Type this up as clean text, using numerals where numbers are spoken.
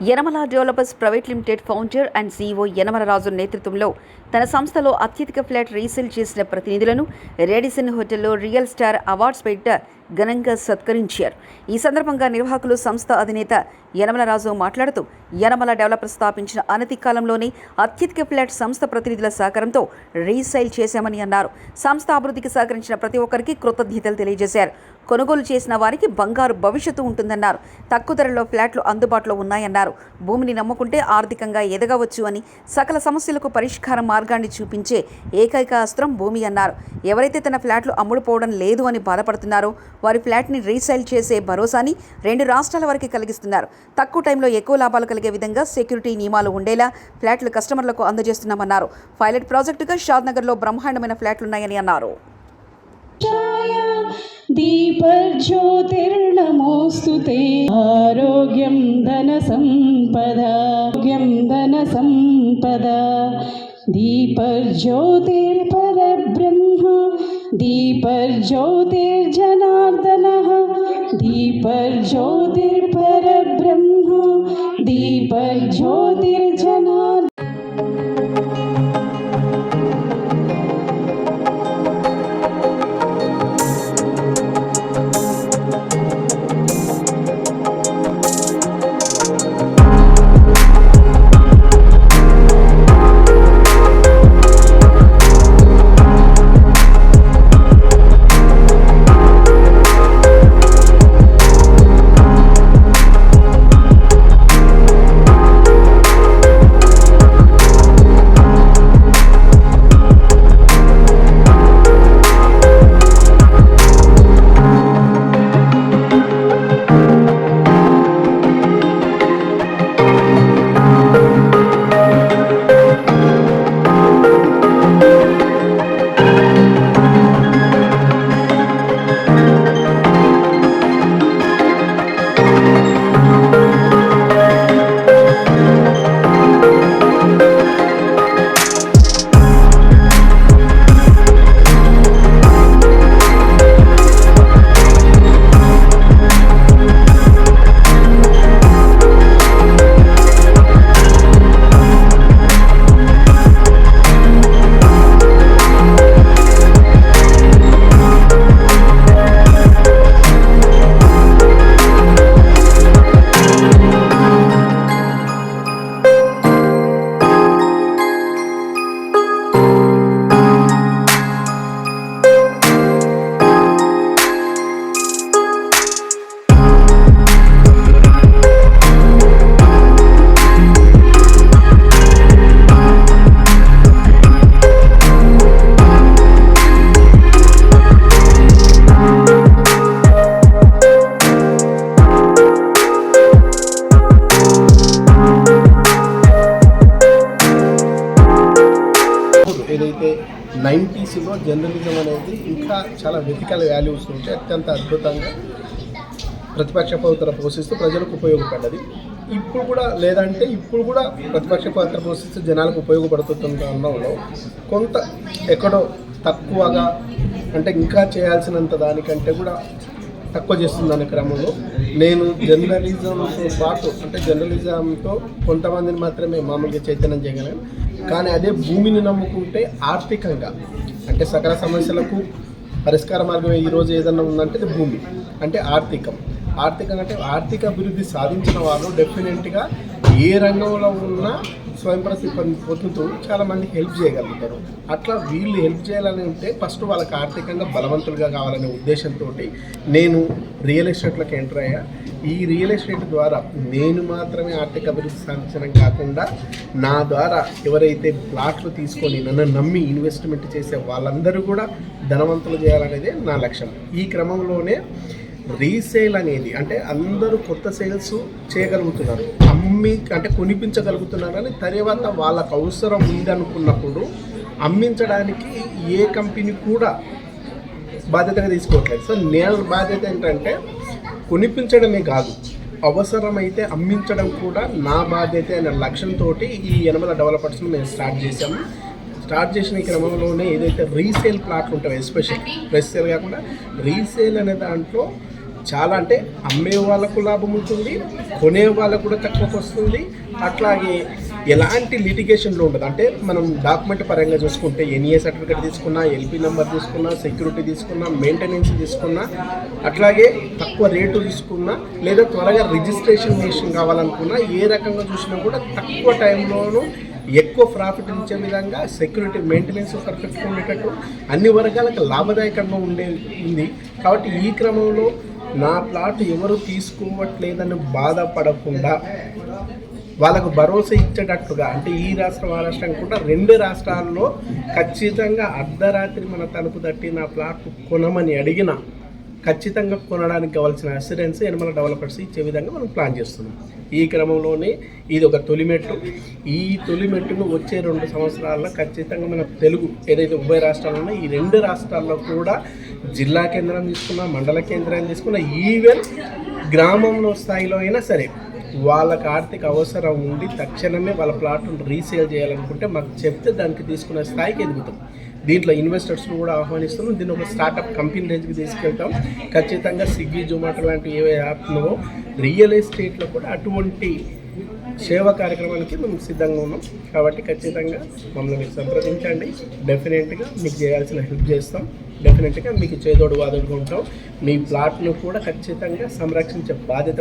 Yanamala developers private limited founder and CEO Yanamala Raju నేతృత్వంలో తన సంస్థలో అత్యధిక ఫ్లాట్ రీసేల్ చేసిన ప్రతినిధులను రేడిసన్ హోటల్లో రియల్ స్టార్ అవార్డ్స్ పేరిట ఘనంగా సత్కరించారు. ఈ సందర్భంగా నిర్వాహకులు సంస్థ అధినేత యనమల రాజు మాట్లాడుతూ యనమల డెవలపర్స్ స్థాపించిన అనతి కాలంలోనే అత్యధిక ఫ్లాట్ సంస్థ ప్రతినిధుల సహకారంతో రీసేల్ చేశామని అన్నారు. సంస్థ అభివృద్ధికి సహకరించిన ప్రతి ఒక్కరికి కృతజ్ఞతలు తెలియజేశారు. కొనుగోలు చేసిన వారికి బంగారు భవిష్యత్తు ఉంటుందన్నారు. తక్కువ ధరలో ఫ్లాట్లు అందుబాటులో ఉన్నాయన్నారు. భూమిని నమ్ముకుంటే ఆర్థికంగా ఎదగవచ్చు అని, సకల సమస్యలకు పరిష్కార మార్గాన్ని చూపించే ఏకైక అస్త్రం భూమి అన్నారు. ఎవరైతే తన ఫ్లాట్లు అమ్ముడుపోవడం లేదు అని బాధపడుతున్నారో వారి ఫ్లాట్ని రీసేల్ చేసే భరోసాని 2 రాష్ట్రాల వరకు కలిగిస్తున్నారు. తక్కువ టైంలో ఎక్కువ లాభాలు కలిగే విధంగా సెక్యూరిటీ నియమాలు ఉండేలా ఫ్లాట్లు కస్టమర్లకు అందజేస్తున్నామన్నారు. పైలట్ ప్రాజెక్టుగా షాద్నగర్లో బ్రహ్మాండమైన ఫ్లాట్లున్నాయని అన్నారు. दीपर्ज्योतिर्नमोऽस्तुते आरोग्यं धनसम्पदा दीपर्ज्योतिर्परब्रह्म दीपर्ज्योतिर्जनार्दनः दीपर्ज्योतिर्परब्रह्म दीपर्ज्योतिर्जनार्दनः. ఏదైతే 90స్లో జర్నలిజం అనేది ఇంకా చాలా వెతికల్ వాల్యూస్ ఉంటే అత్యంత అద్భుతంగా ప్రతిపక్ష పాత్ర పోషిస్తూ ప్రజలకు ఉపయోగపడ్డది. ఇప్పుడు కూడా ప్రతిపక్ష పాత్ర పోషిస్తూ జనాలకు ఉపయోగపడుతుండడంలో కొంత ఎక్కడో తక్కువగా, అంటే ఇంకా చేయాల్సినంత దానికంటే కూడా తక్కువ చేస్తుందనే క్రమంలో నేను జర్నలిజంతో పాటు, అంటే జర్నలిజంతో కొంతమందిని మాత్రమే మామూలుగా చైతన్యం చేయగలను. కానీ అదే భూమిని నమ్ముకుంటే ఆర్థికంగా, అంటే సకల సమస్యలకు పరిష్కార మార్గం ఈరోజు ఏదన్నా ఉందంటే అది భూమి. అంటే ఆర్థికంగా అంటే ఆర్థిక అభివృద్ధి సాధించిన వాళ్ళు డెఫినెట్గా ఏ రంగంలో ఉన్నా స్వయం పొందుతూ చాలామంది హెల్ప్ చేయగలుగుతారు. అట్లా వీళ్ళు హెల్ప్ చేయాలని ఉంటే ఫస్ట్ వాళ్ళకి ఆర్థికంగా బలవంతులుగా కావాలనే ఉద్దేశంతో నేను రియల్ ఎస్టేట్లోకి ఎంటర్ అయ్యా. ఈ రియల్ ఎస్టేట్ ద్వారా నేను మాత్రమే ఆర్థిక అభివృద్ధి సాధించడం కాకుండా నా ద్వారా ఎవరైతే ప్లాట్లు తీసుకొని నన్ను నమ్మి ఇన్వెస్ట్మెంట్ చేసే వాళ్ళందరూ కూడా ధనవంతులు చేయాలనేదే నా లక్ష్యం. ఈ క్రమంలోనే రీసేల్ అనేది, అంటే అందరూ కొత్త సేల్స్ చేయగలుగుతున్నారు, అంటే కొనిపించగలుగుతున్నారు. అని తర్వాత వాళ్ళకు అవసరం ఉందనుకున్నప్పుడు అమ్మించడానికి ఏ కంపెనీ కూడా బాధ్యతగా తీసుకోవట్లేదు. సో నేను బాధ్యత ఏంటంటే కొనిపించడమే కాదు, అవసరమైతే అమ్మించడం కూడా నా బాధ్యత అనే లక్ష్యంతో ఈ యనమల డెవలపర్స్ను మేము స్టార్ట్ చేసిన ఈ క్రమంలోనే ఏదైతే రీసేల్ ప్లాట్లు ఉంటాయో, ఎస్పెషల్ ప్రెస్ సేల్ కాకుండా రీసేల్ అనే దాంట్లో చాలా అంటే అమ్మే వాళ్ళకు లాభం ఉంటుంది, కొనే వాళ్ళకు కూడా తక్కువకు వస్తుంది. అట్లాగే ఎలాంటి లిటిగేషన్లో ఉండదు. అంటే మనం డాక్యుమెంట్ పరంగా చూసుకుంటే ఎన్ఏ సర్టిఫికేట్ తీసుకున్నా, ఎల్పి నెంబర్ తీసుకున్నా, సెక్యూరిటీ తీసుకున్నా, మెయింటెనెన్స్ తీసుకున్నా, అట్లాగే తక్కువ రేటు తీసుకున్నా, లేదా త్వరగా రిజిస్ట్రేషన్ కావాలనుకున్నా, ఏ రకంగా చూసినా కూడా తక్కువ టైంలోనూ ఎక్కువ ప్రాఫిట్ ఇచ్చే విధంగా సెక్యూరిటీ మెయింటెనెన్స్ పర్ఫెక్ట్గా ఉండేటట్టు అన్ని వర్గాలకు లాభదాయకంగా ఉంది. కాబట్టి ఈ క్రమంలో నా ప్లాట్ ఎవరు తీసుకోవట్లేదని బాధపడకుండా వాళ్ళకు భరోసా ఇచ్చేటట్టుగా, అంటే ఈ రాష్ట్రం ఆ రాష్ట్రం కూడా 2 రాష్ట్రాల్లో ఖచ్చితంగా అర్ధరాత్రి మన తలుపు తట్టి నా ప్లాట్ కొనమని అడిగిన ఖచ్చితంగా కొనడానికి కావాల్సిన అసిరెన్స్ యనమల డెవలపర్స్ ఇచ్చే విధంగా మనం ప్లాన్ చేస్తున్నాం. ఈ క్రమంలోనే ఇది ఒక తొలిమెట్టు. ఈ తొలిమెట్టును వచ్చే 2 సంవత్సరాల్లో ఖచ్చితంగా మన తెలుగు ఏదైతే ఉభయ రాష్ట్రాలు ఉన్నాయో ఈ 2 రాష్ట్రాల్లో కూడా జిల్లా కేంద్రం తీసుకున్నా, మండల కేంద్రం తీసుకున్నా, ఈవెన్ గ్రామంలో స్థాయిలో అయినా సరే వాళ్ళకి ఆర్థిక అవసరం ఉండి తక్షణమే వాళ్ళ ప్లాట్ను రీసేల్ చేయాలనుకుంటే మాకు చెప్తే దానికి తీసుకునే స్థాయికి ఎదుగుతాం. దీంట్లో ఇన్వెస్టర్స్ను కూడా ఆహ్వానిస్తున్నాం. దీన్ని ఒక స్టార్టప్ కంపెనీ రేంజ్కి తీసుకెళ్తాం. ఖచ్చితంగా స్విగ్గీ, జొమాటో లాంటి ఏ యాప్లో రియల్ ఎస్టేట్లో కూడా అటువంటి సేవా కార్యక్రమానికి మేము సిద్ధంగా ఉన్నాం. కాబట్టి ఖచ్చితంగా మమ్మల్ని మీరు సంప్రదించండి. డెఫినెట్గా మీకు చేయాల్సిన హెల్ప్ చేస్తాం. డెఫినెట్గా మీకు చేదోడు వాదోడుగా ఉంటాం. మీ ప్లాట్ను కూడా ఖచ్చితంగా సంరక్షించే బాధ్యత